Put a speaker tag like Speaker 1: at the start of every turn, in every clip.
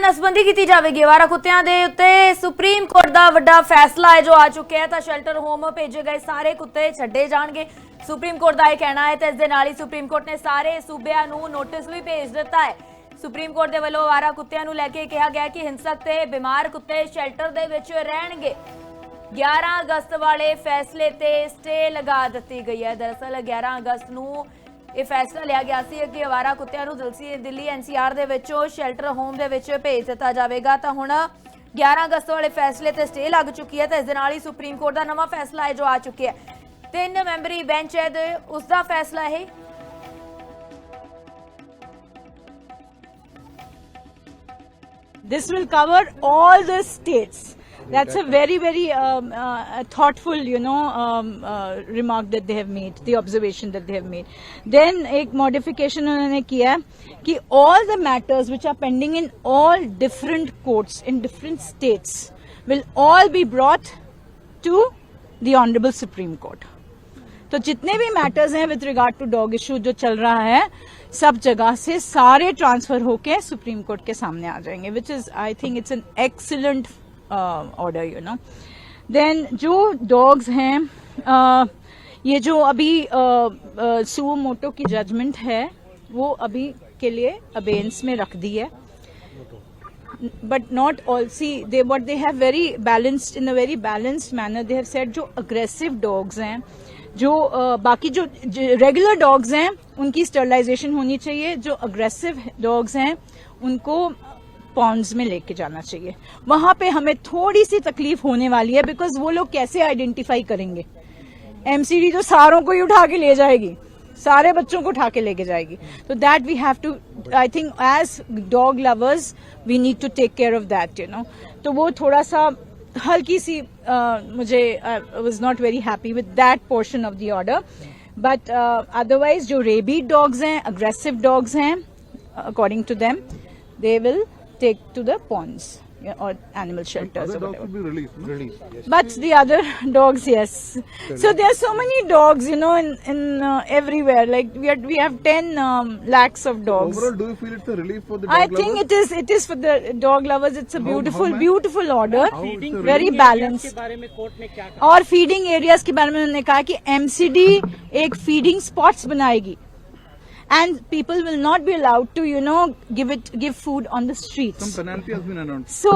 Speaker 1: ਨਸਬੰਦੀ ਕੀਤੀ ਜਾਵੇਗੀ। ਅਵਾਰਾ ਕੁੱਤਿਆਂ ਦੇ ਉੱਤੇ ਸੁਪਰੀਮ ਕੋਰਟ ਦਾ ਵੱਡਾ ਫੈਸਲਾ ਹੈ ਜੋ ਆ ਚੁੱਕਿਆ ਹੈ। ਤਾਂ ਸ਼ੈਲਟਰ ਹੋਮ ਭੇਜੇ ਗਏ ਸਾਰੇ ਕੁੱਤੇ ਛੱਡੇ ਜਾਣਗੇ। ਸੁਪਰੀਮ ਕੋਰਟ ਦਾ ਇਹ ਕਹਿਣਾ ਹੈ ਤੇ ਇਸ ਦੇ ਨਾਲ ਹੀ ਸੁਪਰੀਮ ਕੋਰਟ ਨੇ ਸਾਰੇ ਸੂਬਿਆਂ ਨੂੰ ਨੋਟਿਸ ਵੀ ਭੇਜ ਦਿੱਤਾ ਹੈ। ਸੁਪਰੀਮ ਕੋਰਟ ਦੇ ਵੱਲੋਂ ਅਵਾਰਾ ਕੁੱਤਿਆਂ ਨੂੰ ਲੈ ਕੇ ਕਿਹਾ ਗਿਆ ਕਿ ਹਿੰਸਕ ਤੇ ਬਿਮਾਰ ਕੁੱਤੇ ਸ਼ੈਲਟਰ ਦੇ ਵਿੱਚ ਰਹਿਣਗੇ। 11 ਅਗਸਤ ਵਾਲੇ ਫੈਸਲੇ ਤੇ ਸਟੇ ਲਗਾ ਦਿੱਤੀ ਗਈ ਹੈ। ਦਰਅਸਲ 11 ਅਗਸਤ ਨੂੰ ਇਹ ਫੈਸਲਾ ਲਿਆ ਗਿਆ ਸੀ ਕਿ ਅਵਾਰਾ ਕੁੱਤਿਆਂ ਨੂੰ ਦਿੱਲੀ NCR ਦੇ ਵਿੱਚੋਂ ਸ਼ੈਲਟਰ ਹੋਮ ਦੇ ਵਿੱਚ ਭੇਜ ਦਿੱਤਾ ਜਾਵੇਗਾ। ਤਾਂ ਹੁਣ 11 ਅਗਸਤ ਵਾਲੇ ਫੈਸਲੇ ਤੇ ਸਟੇ ਲੱਗ ਚੁੱਕੀ ਹੈ ਤੇ ਇਸ ਦੇ ਨਾਲ ਹੀ ਸੁਪਰੀਮ ਕੋਰਟ ਦਾ ਨਵਾਂ ਫੈਸਲਾ ਹੈ ਜੋ ਆ ਚੁੱਕਿਆ ਹੈ। 3 ਮੈਂਬਰੀ ਬੈਂਚ ਹੈ ਤੇ ਉਸ ਦਾ ਫੈਸਲਾ ਹੈ।
Speaker 2: This will cover all the states. That's a very, very thoughtful, remark that they have made, the observation that they have made. Then एक modification उन्होंने किया कि all the matters which are pending in all different courts in different states will all be brought to the Honorable Supreme Court. तो जितने भी matters हैं with regard to dog issue जो चल रहा है, सब जगह से सारे ट्रांसफर होके सुप्रीम कोर्ट के सामने आ जाएंगे, which is I think it's an excellent order, then जो डॉग्स हैं, ये जो अभी सुओ मोटो की जजमेंट है वो अभी के लिए अबेंस में रख दी है, but not all. See, what they have very balanced, in a very balanced manner they have said जो aggressive dogs हैं, जो बाकी जो रेगुलर डॉग्स हैं उनकी स्टरलाइजेशन होनी चाहिए, जो अग्रेसिव डॉग्स हैं उनको पॉन्ड्स में लेके जाना चाहिए। वहां पे हमें थोड़ी सी तकलीफ होने वाली है बिकॉज वो लोग कैसे आइडेंटिफाई करेंगे। एमसीडी तो सारों को ही उठा के ले जाएगी, सारे बच्चों को उठा के लेके जाएगी, तो that we have to, I think as dog lovers we need to take care of that, तो वो थोड़ा सा हल्की सी मुझे was not very happy with that portion of the order, but otherwise जो रेबीड डॉग्स हैं, अग्रेसिव डॉग्स हैं, according to them they will take to the pounds or animal shelters or
Speaker 3: dogs
Speaker 2: whatever.
Speaker 3: will be released. Yes.
Speaker 2: But the other dogs, yes. So there are so many dogs, in everywhere. Like we have 10 lakhs of dogs.
Speaker 3: Overall, do you feel it's a relief for the dog
Speaker 2: I
Speaker 3: lovers?
Speaker 2: think it is for the dog lovers. It's a beautiful, beautiful order.
Speaker 3: Feeding
Speaker 2: Very
Speaker 3: feeding
Speaker 2: balanced.
Speaker 4: के बारे में court ने क्या कहा?
Speaker 2: और feeding areas के बारे में उन्होंने कहा कि MCD एक फीडिंग स्पॉट्स बनाएगी, and people will not be allowed to, give food on the streets.
Speaker 3: Some penalty has been announced.
Speaker 2: So,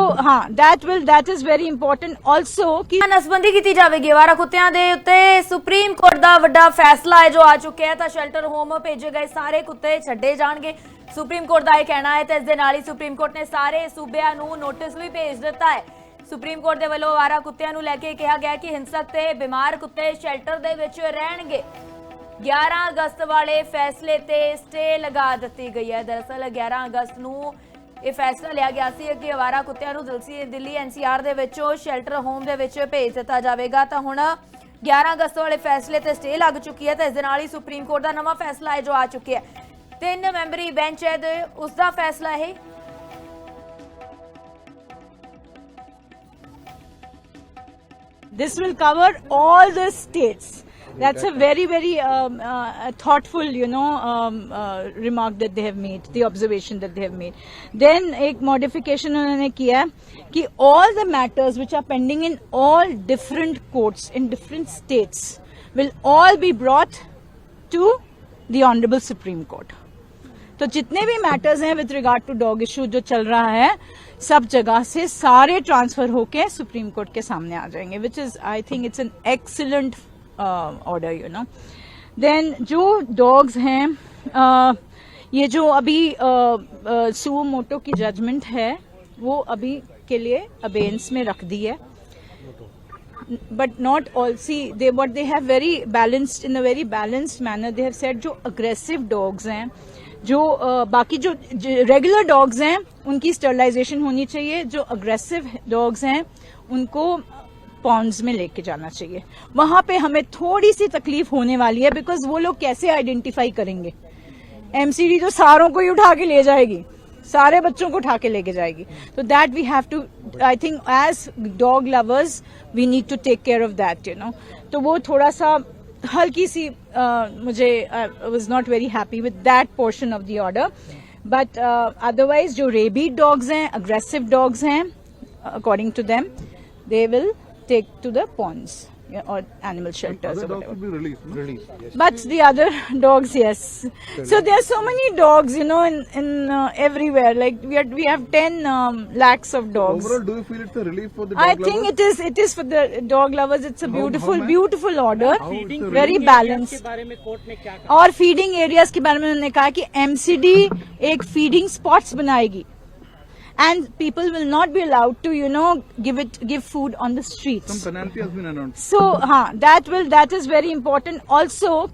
Speaker 2: that is very important also. कि
Speaker 1: ਨਸਬੰਦੀ ਕੀਤੀ ਜਾਵੇਗੀ। ਅਵਾਰਾ ਕੁੱਤਿਆਂ ਦੇ ਉੱਤੇ ਸੁਪਰੀਮ ਕੋਰਟ ਦਾ ਵੱਡਾ ਫੈਸਲਾ ਹੈ ਜੋ ਆ ਚੁੱਕਿਆ ਹੈ। ਤਾਂ ਸ਼ੈਲਟਰ ਹੋਮ ਭੇਜੇ ਗਏ ਸਾਰੇ ਕੁੱਤੇ ਛੱਡੇ ਜਾਣਗੇ। ਸੁਪਰੀਮ ਕੋਰਟ ਦਾ ਇਹ ਕਹਿਣਾ ਹੈ ਤੇ ਇਸ ਦੇ ਨਾਲ ਹੀ ਸੁਪਰੀਮ ਕੋਰਟ ਨੇ ਸਾਰੇ ਸੂਬਿਆਂ ਨੂੰ ਨੋਟਿਸ ਵੀ ਭੇਜ ਦਿੱਤਾ ਹੈ। ਸੁਪਰੀਮ ਕੋਰਟ ਦੇ ਵੱਲੋਂ ਅਵਾਰਾ ਕੁੱਤਿਆਂ ਨੂੰ ਲੈ ਕੇ ਕਿਹਾ ਗਿਆ ਕਿ ਹਿੰਸਕ ਤੇ ਬਿਮਾਰ ਕੁੱਤੇ ਸ਼ੈਲਟਰ ਦੇ ਵਿੱਚ ਰਹਿਣਗੇ। 11 ਅਗਸਤ ਵਾਲੇ ਫੈਸਲੇ ਤੇ ਸਟੇ ਲਗਾ ਦਿੱਤੀ ਗਈ ਹੈ। ਦਰਅਸਲ 11 ਅਗਸਤ ਨੂੰ ਇਹ ਫੈਸਲਾ ਲਿਆ ਗਿਆ ਸੀ ਕਿ ਅਵਾਰਾ ਕੁੱਤਿਆਂ ਨੂੰ ਦਿੱਲੀ NCR ਦੇ ਵਿੱਚੋਂ ਸ਼ੈਲਟਰ ਹੋਮ ਦੇ ਵਿੱਚ ਭੇਜ ਦਿੱਤਾ ਜਾਵੇਗਾ। ਤਾਂ ਹੁਣ 11 ਅਗਸਤ ਵਾਲੇ ਫੈਸਲੇ ਤੇ ਸਟੇ ਲੱਗ ਚੁੱਕੀ ਹੈ ਤੇ ਇਸ ਦੇ ਨਾਲ ਹੀ ਸੁਪਰੀਮ ਕੋਰਟ ਦਾ ਨਵਾਂ ਫੈਸਲਾ ਹੈ ਜੋ ਆ ਚੁੱਕਿਆ ਹੈ। 3 ਮੈਂਬਰੀ ਬੈਂਚ ਹੈ ਤੇ ਉਸ ਦਾ ਫੈਸਲਾ ਹੈ।
Speaker 2: This will cover all the states. That's a very, very thoughtful, remark that they have made, the observation that they have made. Then एक modification उन्होंने किया कि all the matters which are pending in all different courts in different states will all be brought to the Honorable Supreme Court. तो जितने भी matters हैं with regard to dog issue जो चल रहा है, सब जगह से सारे ट्रांसफर होके सुप्रीम कोर्ट के सामने आ जाएंगे, which is I think it's an excellent order, then जो डॉग्स हैं, ये जो अभी सुओ मोटो की जजमेंट है वो अभी के लिए अबेंस में रख दी है, but not all. See, what they have very balanced, in a very balanced manner they have said जो aggressive dogs हैं, जो बाकी जो रेगुलर डॉग्स हैं उनकी स्टरलाइजेशन होनी चाहिए, जो अग्रेसिव डॉग्स हैं उनको पॉन्ड्स में लेके जाना चाहिए। वहां पे हमें थोड़ी सी तकलीफ होने वाली है बिकॉज वो लोग कैसे आइडेंटिफाई करेंगे। MCD तो सारों को ही उठा के ले जाएगी, सारे बच्चों को उठा के लेके जाएगी, तो that we have to, I think as dog lovers we need to take care of that, तो वो थोड़ा सा हल्की सी मुझे was not very happy with that portion of the order, But otherwise जो rabid dogs हैं, aggressive dogs हैं, according to them, they will take to the ponds or animal shelters
Speaker 3: Other
Speaker 2: or
Speaker 3: dogs
Speaker 2: whatever.
Speaker 3: will be released. No? Released. Yes.
Speaker 2: But the other dogs, yes. So there are so many dogs, you know, in everywhere. Like we have 10 lakhs of dogs.
Speaker 3: Overall, do you feel it's a relief for the dog
Speaker 2: I
Speaker 3: lovers?
Speaker 2: think it is for the dog lovers. It's a beautiful,
Speaker 3: how
Speaker 2: beautiful order,
Speaker 3: How it's a
Speaker 2: very
Speaker 3: relief?
Speaker 2: balanced.
Speaker 4: के बारे में court ने क्या कहा?
Speaker 2: और feeding areas के बारे में उन्होंने कहा कि एमसीडी एक फीडिंग स्पॉट्स बनाएगी and people will not be allowed to give food on the
Speaker 3: Some
Speaker 2: streets
Speaker 3: penalty has been announced.
Speaker 2: So हाँ that is very important also कि